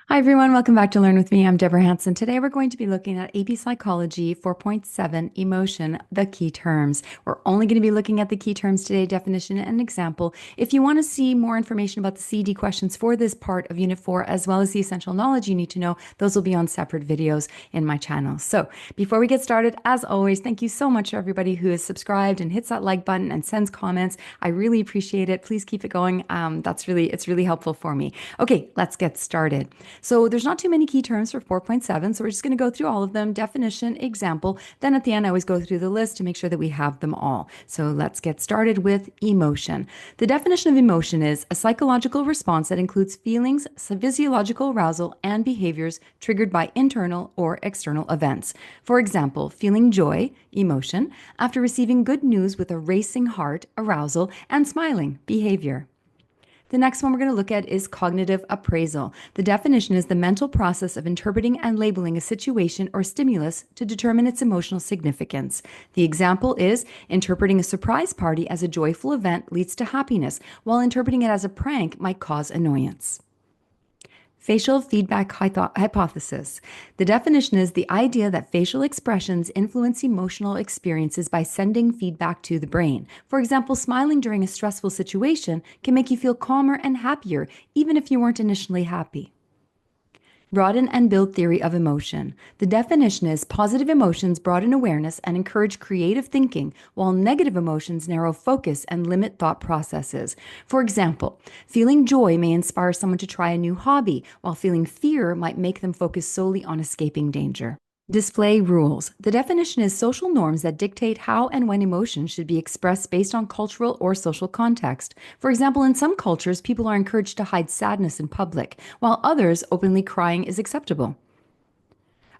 Hi everyone, welcome back to Learn with me. I'm Deborah Hanson. Today we're going to be looking at AP Psychology 4.7 Emotion, the key terms. We're only going to be looking at the key terms today, definition and example. If you want to see more information about the CED questions for this part of Unit 4, as well as the essential knowledge you need to know, those will be on separate videos in my channel. So before we get started, as always, thank you so much to everybody who is subscribed and hits that like button and sends comments. I really appreciate it. Please keep it going. It's really helpful for me. Okay, let's get started. So there's not too many key terms for 4.7, so we're just going to go through all of them, definition, example. Then at the end, I always go through the list to make sure that we have them all. So let's get started with emotion. The definition of emotion is a psychological response that includes feelings, physiological arousal, and behaviors triggered by internal or external events. For example, feeling joy, emotion, after receiving good news with a racing heart, arousal, and smiling, behavior. The next one we're going to look at is cognitive appraisal. The definition is the mental process of interpreting and labeling a situation or stimulus to determine its emotional significance. The example is interpreting a surprise party as a joyful event leads to happiness, while interpreting it as a prank might cause annoyance. Facial feedback hypothesis. The definition is the idea that facial expressions influence emotional experiences by sending feedback to the brain. For example, smiling during a stressful situation can make you feel calmer and happier, even if you weren't initially happy. Broaden and build theory of emotion. The definition is positive emotions broaden awareness and encourage creative thinking, while negative emotions narrow focus and limit thought processes. For example, feeling joy may inspire someone to try a new hobby, while feeling fear might make them focus solely on escaping danger. Display rules. The definition is social norms that dictate how and when emotions should be expressed based on cultural or social context. For example, in some cultures, people are encouraged to hide sadness in public, while others, openly crying is acceptable.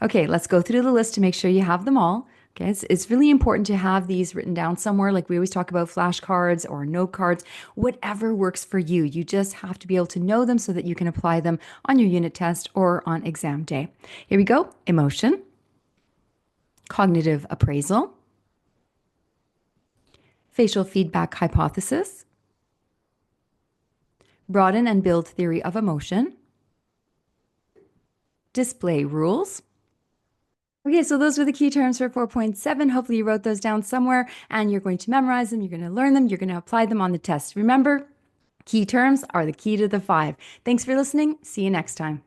Okay, let's go through the list to make sure you have them all. Okay, it's really important to have these written down somewhere. Like we always talk about flashcards or note cards, whatever works for you. You just have to be able to know them so that you can apply them on your unit test or on exam day. Here we go. Emotion. Cognitive appraisal, facial feedback hypothesis, broaden and build theory of emotion, display rules. Okay, so those were the key terms for 4.7. Hopefully you wrote those down somewhere and you're going to memorize them, you're going to learn them, you're going to apply them on the test. Remember, key terms are the key to the 5. Thanks for listening. See you next time.